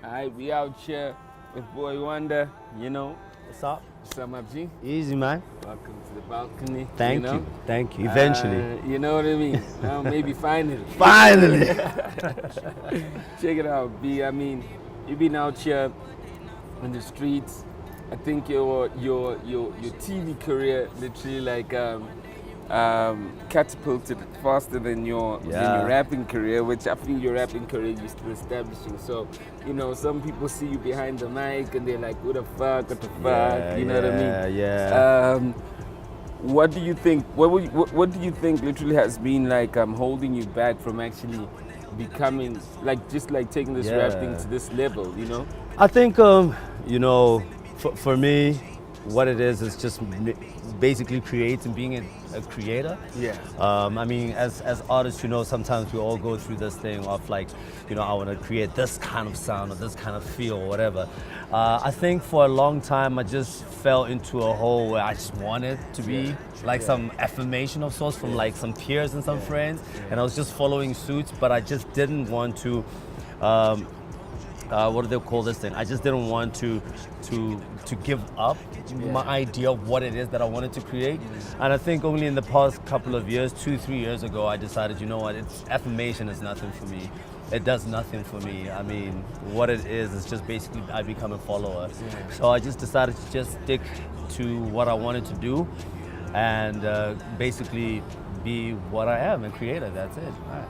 Alright, we out here with B.O.Y Wonder, you know. What's up? What's up, my G? Easy, man. Welcome to the balcony. Thank you. Thank you. Eventually. You know what I mean? Maybe finally. Finally. Check it out, B. I mean, you've been out here in the streets. I think your TV career literally like catapulted faster than your rapping career, which I feel your rapping career is still establishing. So, you know, some people see you behind the mic and they're like, what the fuck, you know what I mean? Yeah. What do you think? What do you think literally has been like holding you back from actually becoming like just like taking this rap thing to this level? You know? I think you know, for me, what it is just basically creating, being a creator. Yeah. I mean, as artists, you know, sometimes we all go through this thing of like, you know, I want to create this kind of sound or this kind of feel or whatever. I think for a long time I just fell into a hole where I just wanted to be like some affirmation of sorts from like some peers and some friends, and I was just following suits, but I just didn't want to. What do they call this thing? I just didn't want to give up my idea of what it is that I wanted to create. And I think only in the past couple of years, 2-3 years ago, I decided, you know what, affirmation is nothing for me. It does nothing for me. I mean, what it is just basically I become a follower. So I just decided to just stick to what I wanted to do and basically be what I am, a creator. That's it. All right.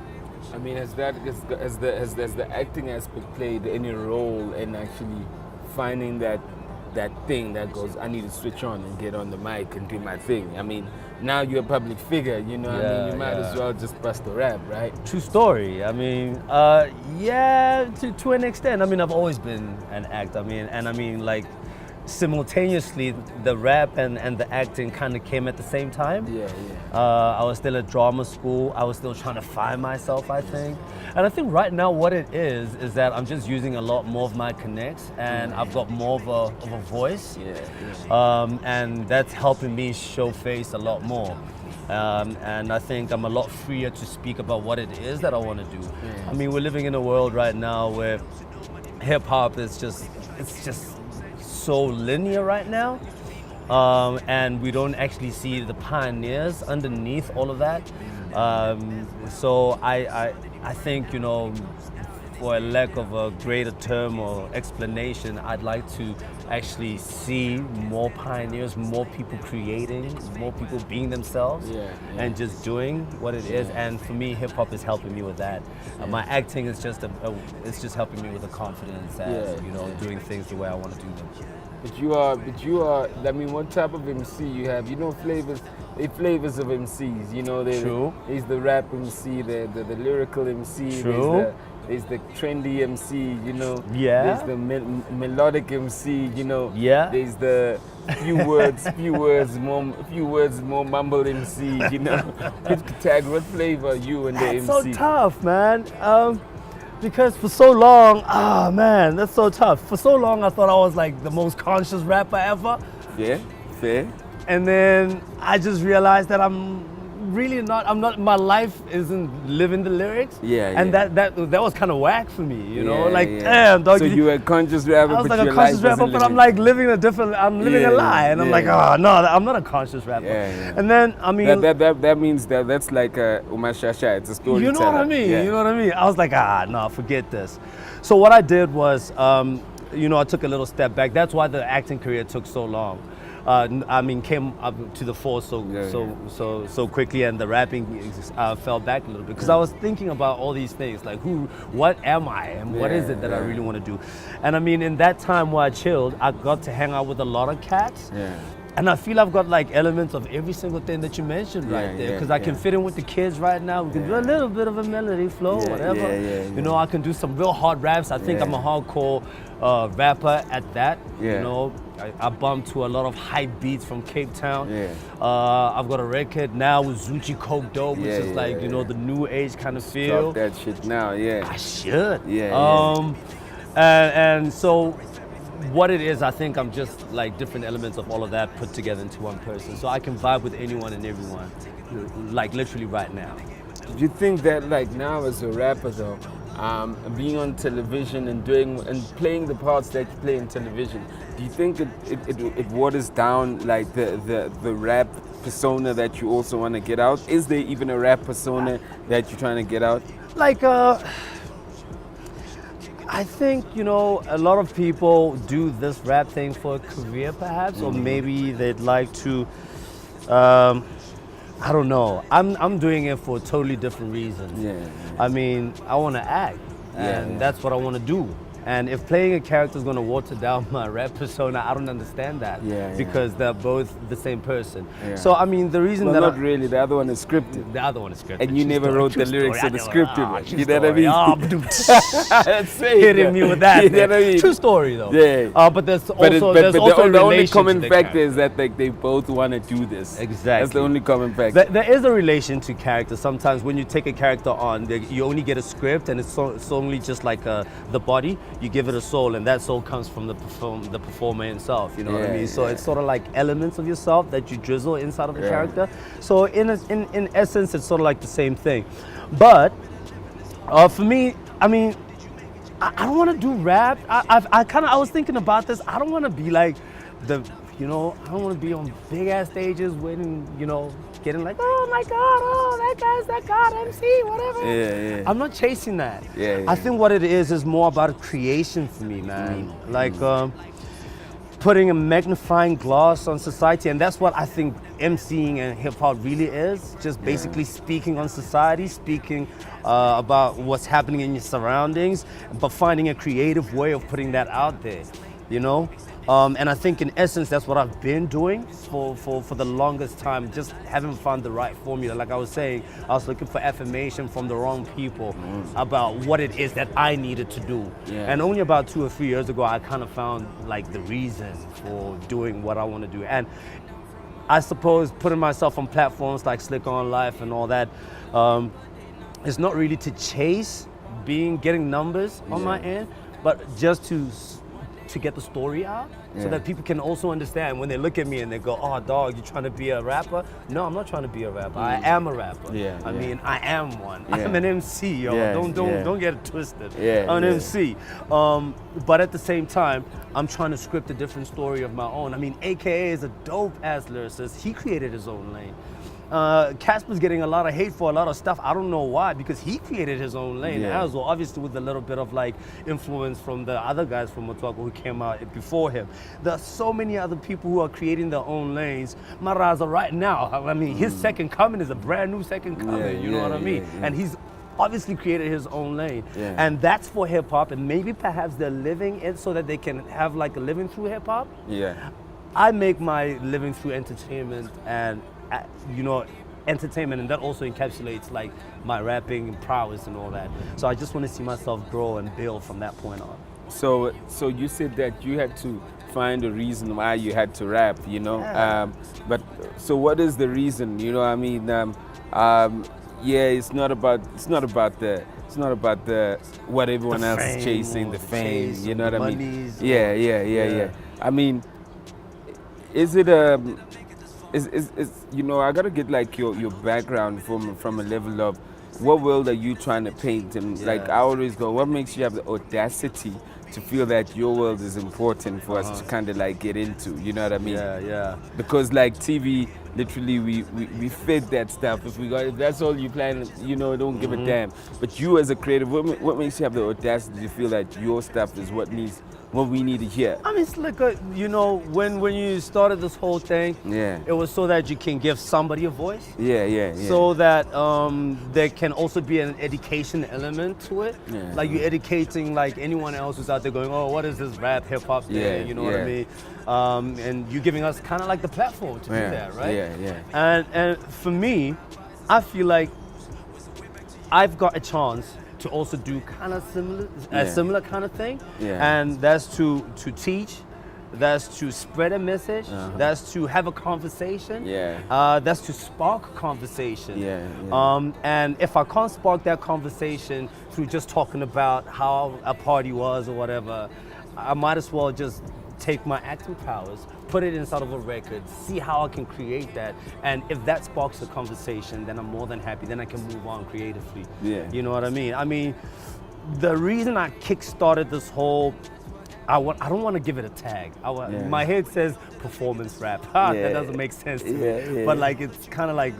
I mean, has the acting aspect played any role in actually finding that thing that goes, I need to switch on and get on the mic and do my thing? I mean, now you're a public figure, you know what I mean? You might as well just bust a rap, right? True story. I mean, yeah, to an extent. I mean, I've always been an actor. I mean, like, simultaneously the rap and the acting kind of came at the same time. I was still at drama school. I was still trying to find myself, I think. And I think right now what it is that I'm just using a lot more of my connects, and I've got more of a voice. And that's helping me show face a lot more. And I think I'm a lot freer to speak about what it is that I want to do. I mean, we're living in a world right now where hip hop is just so linear right now, and we don't actually see the pioneers underneath all of that. So I think, you know, for a lack of a greater term or explanation, I'd like to actually see more pioneers, more people creating, more people being themselves, and just doing what it is. And for me, hip hop is helping me with that. My acting is just it's just helping me with the confidence and you know, doing things the way I want to do them. But you are. I mean, what type of MC you have? You know, flavors of MCs. You know, there's the rap MC, the lyrical MC. There's the trendy MC, you know. There's the melodic MC, you know. There's the few words more mumble MC, you know. Tag, what flavor are you and the MC? That's so tough, man. Because for so long, man, that's so tough. For so long, I thought I was like the most conscious rapper ever. Fair. And then I just realized that I'm really not. My life isn't living the lyrics. And that was kind of whack for me, you know. Damn, dog. So you were a conscious rapper, I was like a conscious rapper, but I'm like living a lie, and I'm like, oh no, I'm not a conscious rapper. And then I mean, that means that's like a umashasha. It's a storyteller. You know what I mean? You know what I mean? I was like, no, forget this. So what I did was, you know, I took a little step back. That's why the acting career took so long. I mean, came up to the fore so quickly, and the rapping fell back a little bit because I was thinking about all these things, like what am I, and what is it that I really want to do. And I mean, in that time where I chilled, I got to hang out with a lot of cats. And I feel I've got like elements of every single thing that you mentioned right there, because I can fit in with the kids right now. We can do a little bit of a melody flow, whatever. You know, I can do some real hard raps. I think I'm a hardcore rapper at that. You know, I bump to a lot of hype beats from Cape Town. I've got a record now with Zuchi Coke Dope, which is like, you know, the new age kind of feel. Drop that shit now, I should. And so what it is, I think I'm just like different elements of all of that put together into one person. So I can vibe with anyone and everyone, like literally right now. Do you think that like now as a rapper though, being on television and doing and playing the parts that you play in television, do you think it waters down like the rap persona that you also want to get out? Is there even a rap persona that you're trying to get out? Like, I think, you know, a lot of people do this rap thing for a career perhaps, or maybe they'd like to, I don't know. I'm doing it for totally different reasons. Yeah. I mean, I want to act, and that's what I want to do. And if playing a character is going to water down my rap persona, I don't understand that. Because they're both the same person. So, I mean, the reason that not really. The other one is scripted. The other one is scripted. And you never wrote the lyrics of the scripted one. You know what I mean? Hitting me with that. You know what I mean? True story, though. Yeah. But there's also, there's but also the only relation common to the factor character. is that they both want to do this. Exactly. That's the only common factor. There is a relation to character. Sometimes when you take a character on, you only get a script, and it's only just like the body. You give it a soul, and that soul comes from the performer himself. You know what I mean? So it's sort of like elements of yourself that you drizzle inside of the character. So in essence, it's sort of like the same thing. But for me, I mean, I don't want to do rap. I was thinking about this. I don't want to be like I don't want to be on big ass stages when, getting like, oh my God, oh, that guy's that God MC, whatever. I'm not chasing that. I think what it is more about creation for me, man. Like putting a magnifying glass on society, and that's what I think MCing and hip hop really is. Just basically speaking on society, speaking about what's happening in your surroundings, but finding a creative way of putting that out there, And I think in essence, that's what I've been doing for the longest time, just haven't found the right formula. Like I was saying, I was looking for affirmation from the wrong people about what it is that I needed to do. And only about 2 or 3 years ago, I kind of found like the reason for doing what I want to do. And I suppose putting myself on platforms like Slick On Life and all that, it's not really to chase getting numbers on my end, but just to get the story out so that people can also understand when they look at me and they go, oh dog, you trying to be a rapper? No, I'm not trying to be a rapper. I am a rapper. I mean, I am one. I'm an MC, yo. Don't get it twisted. I'm an MC. But at the same time, I'm trying to script a different story of my own. I mean, AKA is a dope ass lyricist. He created his own lane. Casper's getting a lot of hate for a lot of stuff. I don't know why, because he created his own lane as well, obviously with a little bit of like influence from the other guys from Motswako who came out before him. There are so many other people who are creating their own lanes. Maraza right now, I mean, his second coming is a brand new second coming, you know what I mean? And he's obviously created his own lane. And that's for hip hop, and maybe perhaps they're living it so that they can have like a living through hip hop. I make my living through entertainment and entertainment, and that also encapsulates like my rapping prowess and all that. So I just want to see myself grow and build from that point on. So you said that you had to find a reason why you had to rap, but so what is the reason? I mean, it's not about the what everyone else is chasing, the fame, you know what I mean? Yeah. I mean, is it I gotta get like your background from a level of what world are you trying to paint, and like I always go, what makes you have the audacity to feel that your world is important for us to kind of like get into, you know what I mean? Because like TV, literally we fed that stuff. If that's all you plan, don't give a damn. But you as a creative, what makes you have the audacity to feel that your stuff is what we need to hear? I mean, it's like when you started this whole thing, it was so that you can give somebody a voice. So that there can also be an education element to it. Like you're educating like anyone else who's out there going, oh, what is this rap, hip hop thing? You know what I mean? And you're giving us kind of like the platform to do that, right? And for me, I feel like I've got a chance to also do kind of similar kind of thing, and that's to teach, that's to spread a message, that's to have a conversation, that's to spark conversation. And if I can't spark that conversation through just talking about how a party was or whatever, I might as well just take my acting powers, put it inside of a record, see how I can create that. And if that sparks a conversation, then I'm more than happy. Then I can move on creatively. Yeah. You know what I mean? I mean, the reason I kickstarted this whole, I don't want to give it a tag. My head says performance rap. That doesn't make sense to me. But like, it's kind of like,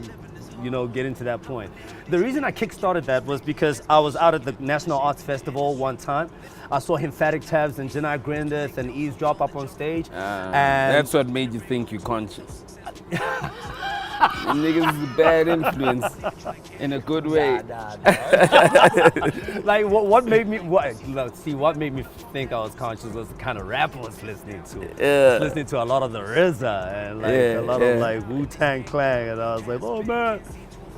you know, getting to that point. The reason I kickstarted that was because I was out at the National Arts Festival one time. I saw Lymphatic Tabs and Janai Grindeth and Eavesdrop up on stage. And that's what made you think you're conscious. Niggas is a bad influence in a good way. Nah. Like what made me what made me think I was conscious was the kind of rap I was listening to. I was listening to a lot of the RZA and like a lot of like Wu-Tang Clan, and I was like, oh man,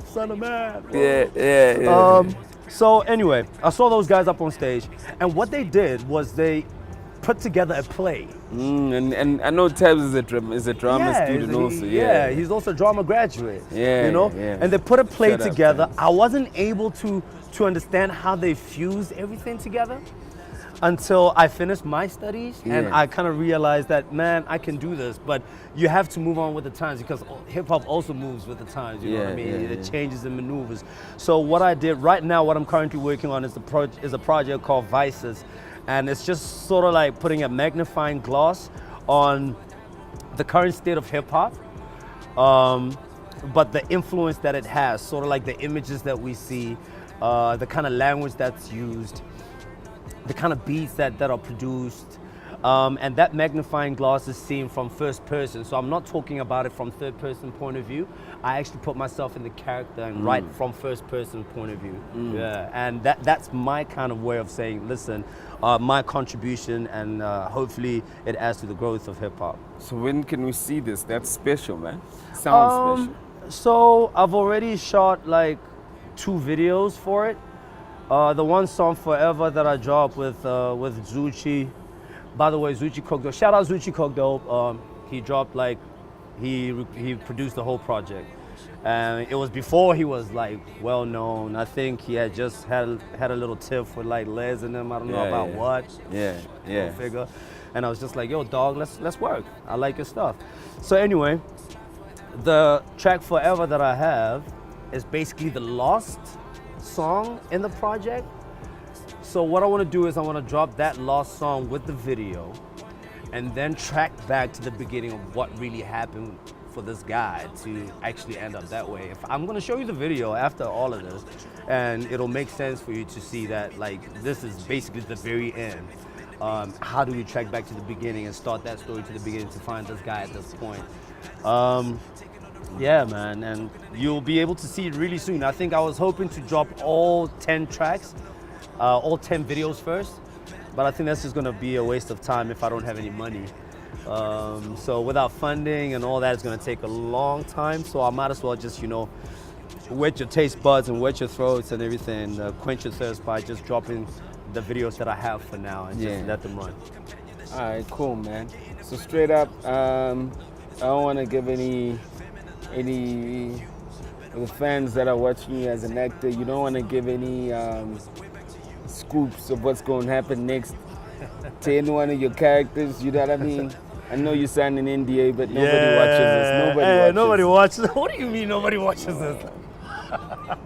son of man. So anyway, I saw those guys up on stage, and what they did was they put together a play. And I know Tabs is a drama student also. He's also a drama graduate. Yeah, you know. Yeah. And they put a play together. Tabs. I wasn't able to understand how they fused everything together until I finished my studies, and I kind of realized that, man, I can do this, but you have to move on with the times, because hip hop also moves with the times. You know what I mean? It changes and maneuvers. So what I did right now, what I'm currently working on is a project called Vices. And it's just sort of like putting a magnifying glass on the current state of hip hop, but the influence that it has, sort of like the images that we see, the kind of language that's used, the kind of beats that are produced. And that magnifying glass is seen from first person. So I'm not talking about it from third person point of view. I actually put myself in the character and write from first person point of view. Yeah, and that's my kind of way of saying, listen, my contribution, and hopefully it adds to the growth of hip hop. So when can we see this? That's special, man. Sounds special. So I've already shot like 2 videos for it. The one song Forever that I dropped with Zuchi. By the way, Zuchi Cook Dope. Shout out Zuchi Cook Dope. He dropped like, he produced the whole project. And it was before he was like well known. I think he had just had a little tiff with like Les and them. I don't know about what. Yeah. Figure. And I was just like, yo, dog, let's work. I like your stuff. So anyway, the track Forever that I have is basically the last song in the project. So what I want to do is I want to drop that last song with the video, and then track back to the beginning of what really happened for this guy to actually end up that way. If I'm going to show you the video after all of this, and it'll make sense for you to see that like this is basically the very end. How do we track back to the beginning and start that story to the beginning to find this guy at this point? Yeah, man, and you'll be able to see it really soon. I think I was hoping to drop all 10 tracks, all 10 videos first, but I think that's just gonna be a waste of time if I don't have any money. So without funding and all that, it's gonna take a long time, so I might as well just, you know, wet your taste buds and wet your throats and everything, quench your thirst by just dropping the videos that I have for now and just let them run. All right, cool, man. So straight up, I don't want to give any of the fans that are watching you as an actor, you don't want to give any scoops of what's going to happen next to any one of your characters, you know what I mean? I know you signed an NDA, but nobody watches this. Nobody watches. What do you mean nobody watches this?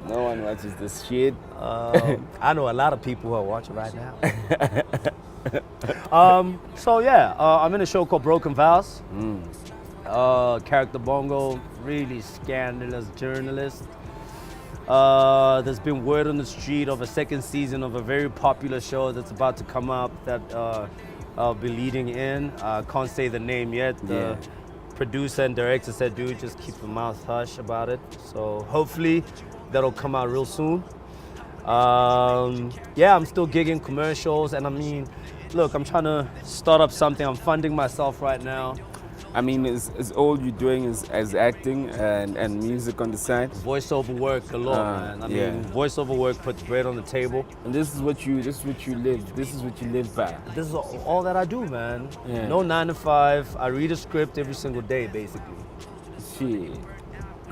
No one watches this shit. I know a lot of people who are watching right now. So yeah, I'm in a show called Broken Vows. Character Bongo, really scandalous journalist. There's been word on the street of a second season of a very popular show that's about to come up that I'll be leading in. I can't say the name yet. The producer and director said, dude, just keep your mouth hush about it. So hopefully that'll come out real soon. Yeah, I'm still gigging commercials, and I mean, look, I'm trying to start up something. I'm funding myself right now. I mean, is all you're doing is acting and music on the side? Voiceover work galore, man. I mean, voiceover work puts bread on the table. And this is what you live. This is what you live by. This is all that I do, man. No 9 to 5. I read a script every single day, basically. Shit.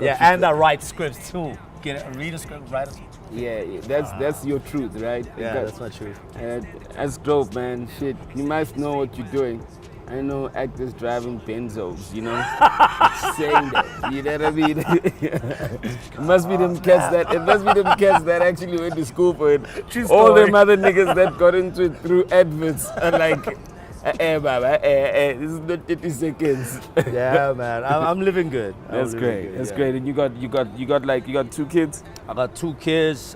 Yeah, and I write scripts too. Read a script, write a script. Yeah, that's your truth, right? Yeah, that's my truth. That's dope, man. Shit, you must know what you're doing. I know actors driving Benzos, you know, saying that. You know what I mean? It must be them cats that. It must be them cats that actually went to school for it. All them other niggas that got into it through adverts are like. Baba, this is not 30 seconds. Yeah, man. I'm living good. That's great. That's great. And you got 2 kids? I got 2 kids.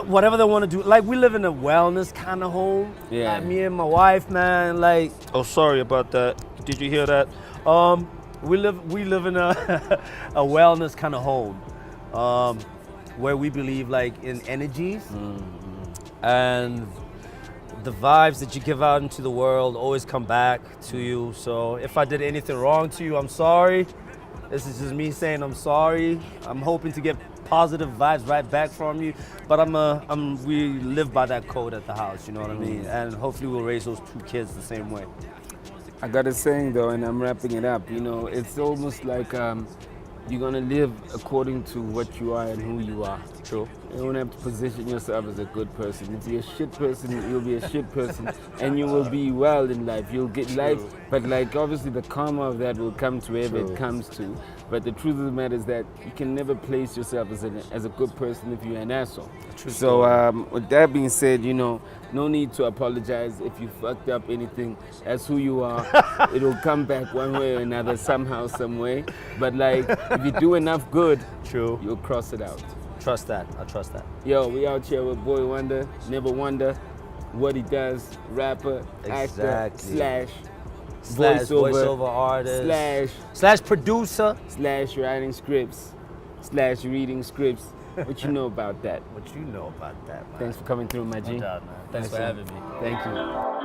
Whatever they want to do. Like, we live in a wellness kind of home. Yeah. Like, me and my wife, man. Like, oh, sorry about that. Did you hear that? We live in a a wellness kind of home, where we believe like in energies and the vibes that you give out into the world always come back to you. So if I did anything wrong to you, I'm sorry. This is just me saying I'm sorry. I'm hoping to get positive vibes right back from you. But we live by that code at the house, you know what I mean? And hopefully we'll raise those 2 kids the same way. I got a saying though, and I'm wrapping it up. You know, it's almost like you're gonna live according to what you are and who you are. True. You don't have to position yourself as a good person. If you're a shit person, you'll be a shit person, and you will be well in life. You'll get life, but like obviously the karma of that will come to wherever it comes to. But the truth of the matter is that you can never place yourself as a good person if you're an asshole. So with that being said, you know, no need to apologize if you fucked up anything. That's who you are. It'll come back one way or another, somehow, some way. But like, if you do enough good, you'll cross it out. Trust that. I trust that. Yo, we out here with B.O.Y Wonder. Never wonder what he does. Rapper, actor, voiceover artist, slash producer, slash writing scripts, slash reading scripts. What you know about that? What you know about that, man? Thanks for coming through, my G. No doubt, man. Thanks for having me. Thank you.